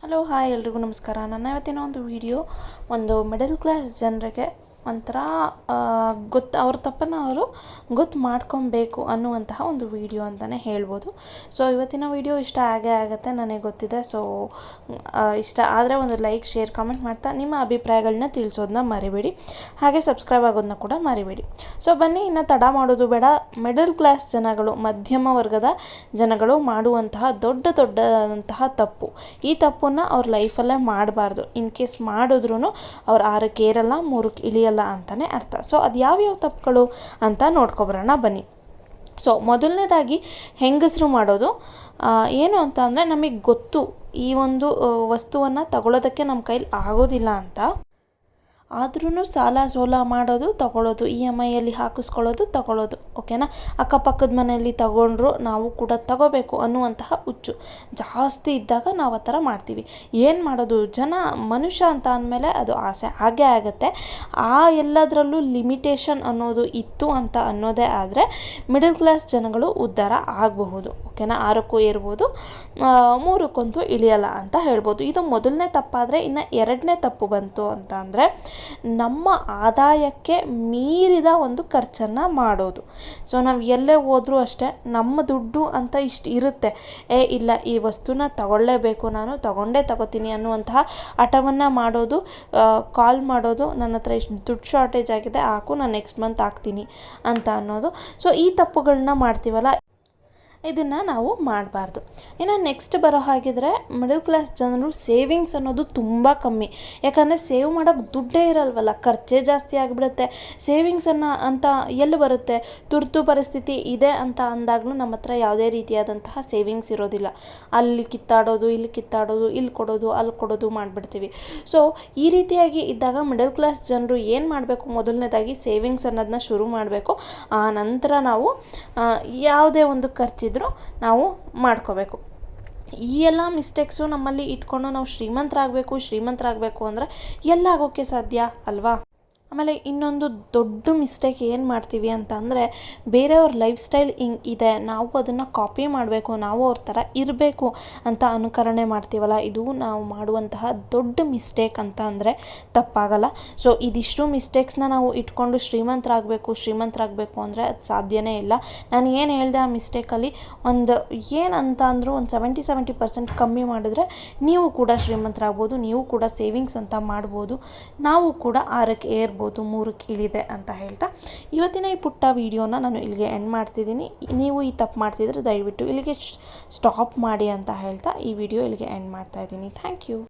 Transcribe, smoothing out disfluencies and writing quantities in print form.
Hello hi ಎಲ್ರಿಗೂ ನಮಸ್ಕಾರ. ನನ್ನ ಇವತ್ತಿನ ಒಂದು ವಿಡಿಯೋ ಒಂದು ಮಿಡಲ್ ಕ್ಲಾಸ್ ಜನರಿಗೆ ಒಂಥರ ಅವ್ರ ತಪ್ಪನ್ನು ಅವರು ಗೊತ್ತು ಮಾಡ್ಕೊಬೇಕು ಅನ್ನುವಂತಹ ಒಂದು ವಿಡಿಯೋ ಅಂತಲೇ ಹೇಳ್ಬೋದು. ಸೊ ಇವತ್ತಿನ ವಿಡಿಯೋ ಇಷ್ಟ ಆಗೇ ಆಗುತ್ತೆ, ನನಗೆ ಗೊತ್ತಿದೆ. ಸೊ ಇಷ್ಟ ಆದರೆ ಒಂದು ಲೈಕ್, ಶೇರ್, ಕಮೆಂಟ್ ಮಾಡ್ತಾ ನಿಮ್ಮ ಅಭಿಪ್ರಾಯಗಳನ್ನ ತಿಳಿಸೋದನ್ನ ಮರಿಬೇಡಿ. ಹಾಗೆ ಸಬ್ಸ್ಕ್ರೈಬ್ ಆಗೋದನ್ನ ಕೂಡ ಮರಿಬೇಡಿ. ಸೊ ಬನ್ನಿ, ಇನ್ನು ತಡ ಮಾಡೋದು ಬೇಡ. ಮಿಡಲ್ ಕ್ಲಾಸ್ ಜನಗಳು, ಮಧ್ಯಮ ವರ್ಗದ ಜನಗಳು ಮಾಡುವಂತಹ ದೊಡ್ಡದಂತಹ ತಪ್ಪು. ಈ ತಪ್ಪನ್ನು ಅವ್ರ ಲೈಫಲ್ಲೇ ಮಾಡಬಾರ್ದು. ಇನ್ ಕೇಸ್ ಮಾಡಿದ್ರೂ ಅವ್ರು 6ಕ್ಕೆ ಏರಲ್ಲ, 3ಕ್ಕೆ ಇಳಿಯಲ್ಲ ಅಂತಲೇ ಅರ್ಥ. ಸೊ ಅದು ಯಾವ್ಯಾವ ತಪ್ಪುಗಳು ಅಂತ ನೋಡ್ಕೊಬರೋಣ ಬನ್ನಿ. ಸೊ ಮೊದಲನೇದಾಗಿ ಹೆಂಗಸರು ಮಾಡೋದು ಏನು ಅಂತ ಅಂದರೆ, ನಮಗೆ ಗೊತ್ತು ಈ ಒಂದು ವಸ್ತುವನ್ನು ತಗೊಳ್ಳೋದಕ್ಕೆ ನಮ್ಮ ಕೈಲಿ ಆಗೋದಿಲ್ಲ ಅಂತ, ಆದ್ರೂ ಸಾಲ ಸೋಲ ಮಾಡೋದು, ತಗೊಳ್ಳೋದು, EMIಯಲ್ಲಿ ಹಾಕಿಸ್ಕೊಳ್ಳೋದು, ತಗೊಳ್ಳೋದು. ಓಕೆನಾ? ಅಕ್ಕಪಕ್ಕದ ಮನೆಯಲ್ಲಿ ತಗೊಂಡ್ರು ನಾವು ಕೂಡ ತಗೋಬೇಕು ಅನ್ನುವಂತಹ ಹುಚ್ಚು ಜಾಸ್ತಿ ಇದ್ದಾಗ ನಾವು ಆ ಥರ ಮಾಡ್ತೀವಿ. ಏನು ಮಾಡೋದು, ಮನುಷ್ಯ ಅಂತ ಅಂದಮೇಲೆ ಅದು ಆಸೆ ಆಗೇ ಆಗುತ್ತೆ. ಆ ಎಲ್ಲದರಲ್ಲೂ ಲಿಮಿಟೇಷನ್ ಅನ್ನೋದು ಇತ್ತು ಅಂತ ಅನ್ನೋದೇ ಆದರೆ ಮಿಡಲ್ ಕ್ಲಾಸ್ ಜನಗಳು ಉದ್ಧಾರ ಆಗಬಹುದು. ಓಕೆನಾ? 6ಕ್ಕೂ ಏರ್ಬೋದು, 3ಕ್ಕಂತೂ ಇಳಿಯಲ್ಲ ಅಂತ ಹೇಳ್ಬೋದು. ಇದು ಮೊದಲನೇ ತಪ್ಪಾದರೆ, ಇನ್ನು 2ನೇ ತಪ್ಪು ಬಂತು ಅಂತ ಅಂದರೆ, ನಮ್ಮ ಆದಾಯಕ್ಕೆ ಮೀರಿದ ಒಂದು ಖರ್ಚನ್ನು ಮಾಡೋದು. ಸೊ ನಾವು ಎಲ್ಲೇ ಹೋದ್ರೂ ಅಷ್ಟೇ, ನಮ್ಮ ದುಡ್ಡು ಅಂತ ಇಷ್ಟು ಇರುತ್ತೆ, ಇಲ್ಲ ಈ ವಸ್ತುನ ತಗೊಳ್ಳೇಬೇಕು, ನಾನು ತಗೋತೀನಿ ಅನ್ನುವಂತಹ ಹಠವನ್ನು ಮಾಡೋದು, ಕಾಲ್ ಮಾಡೋದು, ನನ್ನ ಹತ್ರ ಇಷ್ಟು ದುಡ್ಡು ಶಾರ್ಟೇಜ್ ಆಗಿದೆ, ಹಾಕು, ನಾನು ನೆಕ್ಸ್ಟ್ ಮಂತ್ ಹಾಕ್ತೀನಿ ಅಂತ ಅನ್ನೋದು. ಸೊ ಈ ತಪ್ಪುಗಳನ್ನ ಮಾಡ್ತೀವಲ್ಲ, ಇದನ್ನು ನಾವು ಮಾಡಬಾರ್ದು. ಇನ್ನು ನೆಕ್ಸ್ಟ್ ಬರೋ ಹಾಗಿದ್ರೆ, ಮಿಡಲ್ ಕ್ಲಾಸ್ ಜನರು ಸೇವಿಂಗ್ಸ್ ಅನ್ನೋದು ತುಂಬ ಕಮ್ಮಿ. ಯಾಕಂದರೆ ಸೇವ್ ಮಾಡೋಕ್ಕೆ ದುಡ್ಡೇ ಇರಲ್ವಲ್ಲ, ಖರ್ಚೇ ಜಾಸ್ತಿ ಆಗಿಬಿಡುತ್ತೆ. ಸೇವಿಂಗ್ಸನ್ನು ಅಂತ ಎಲ್ಲಿ ಬರುತ್ತೆ? ತುರ್ತು ಪರಿಸ್ಥಿತಿ ಇದೆ ಅಂತ ಅಂದಾಗಲೂ ನಮ್ಮ ಹತ್ರ ಯಾವುದೇ ರೀತಿಯಾದಂತಹ ಸೇವಿಂಗ್ಸ್ ಇರೋದಿಲ್ಲ. ಅಲ್ಲಿ ಕಿತ್ತಾಡೋದು, ಇಲ್ಲಿ ಕಿತ್ತಾಡೋದು, ಇಲ್ಲಿ ಕೊಡೋದು, ಅಲ್ಲಿ ಕೊಡೋದು ಮಾಡಿಬಿಡ್ತೀವಿ. ಸೊ ಈ ರೀತಿಯಾಗಿ ಇದ್ದಾಗ ಮಿಡಲ್ ಕ್ಲಾಸ್ ಜನರು ಏನು ಮಾಡಬೇಕು? ಮೊದಲನೇದಾಗಿ ಸೇವಿಂಗ್ಸ್ ಅನ್ನೋದನ್ನ ಶುರು ಮಾಡಬೇಕು. ಆ ನಂತರ ನಾವು ಯಾವುದೇ ಒಂದು ಖರ್ಚಿದ್ರೂ ನಾವು ಮಾಡ್ಕೋಬೇಕು. ಈ ಎಲ್ಲ ಮಿಸ್ಟೇಕ್ಸು ನಮ್ಮಲ್ಲಿ ಇಟ್ಕೊಂಡು ನಾವು ಶ್ರೀಮಂತರಾಗಬೇಕು ಅಂದರೆ ಎಲ್ಲ ಆಗೋಕ್ಕೆ ಸಾಧ್ಯ ಅಲ್ವಾ? ಆಮೇಲೆ ಇನ್ನೊಂದು ದೊಡ್ಡ ಮಿಸ್ಟೇಕ್ ಏನು ಮಾಡ್ತೀವಿ ಅಂತ ಅಂದರೆ, ಬೇರೆಯವ್ರ ಲೈಫ್ ಸ್ಟೈಲ್ ಹಿಂಗೆ ಇದೆ, ನಾವು ಅದನ್ನು ಕಾಪಿ ಮಾಡಬೇಕು, ನಾವು ಅವ್ರ ಥರ ಇರಬೇಕು ಅಂತ ಅನುಕರಣೆ ಮಾಡ್ತೀವಲ್ಲ, ಇದು ನಾವು ಮಾಡುವಂತಹ ದೊಡ್ಡ ಮಿಸ್ಟೇಕ್ ಅಂತ ಅಂದರೆ ತಪ್ಪಾಗಲ್ಲ. ಸೊ ಇದಿಷ್ಟು ಮಿಸ್ಟೇಕ್ಸ್ನ ನಾವು ಇಟ್ಕೊಂಡು ಶ್ರೀಮಂತರಾಗಬೇಕು ಅಂದರೆ ಅದು ಸಾಧ್ಯನೇ ಇಲ್ಲ. ನಾನು ಏನು ಹೇಳಿದೆ ಆ ಮಿಸ್ಟೇಕಲ್ಲಿ ಒಂದು ಏನಂತ ಅಂದರೂ ಒಂದು 70% ಕಮ್ಮಿ ಮಾಡಿದ್ರೆ ನೀವು ಕೂಡ ಶ್ರೀಮಂತರಾಗ್ಬೋದು, ನೀವು ಕೂಡ ಸೇವಿಂಗ್ಸ್ ಅಂತ ಮಾಡ್ಬೋದು, ನಾವು ಕೂಡ 6ಕ್ಕೆ ಏರ್ಬೋದು, 3ಕ್ಕೆ ಇಳಿದೆ ಅಂತ ಹೇಳ್ತಾ ಇವತ್ತಿನ ಈ ಪುಟ್ಟ ವಿಡಿಯೋನ ನಾನು ಇಲ್ಲಿಗೆ ಎಂಡ್ ಮಾಡ್ತಿದ್ದೀನಿ. ನೀವು ಈ ತಪ್ಪು ಮಾಡ್ತಿದ್ರೆ ದಯವಿಟ್ಟು ಇಲ್ಲಿಗೆ ಸ್ಟಾಪ್ ಮಾಡಿ ಅಂತ ಹೇಳ್ತಾ ಈ ವಿಡಿಯೋ ಇಲ್ಲಿಗೆ ಎಂಡ್ ಮಾಡ್ತಾ ಇದ್ದೀನಿ. Thank you.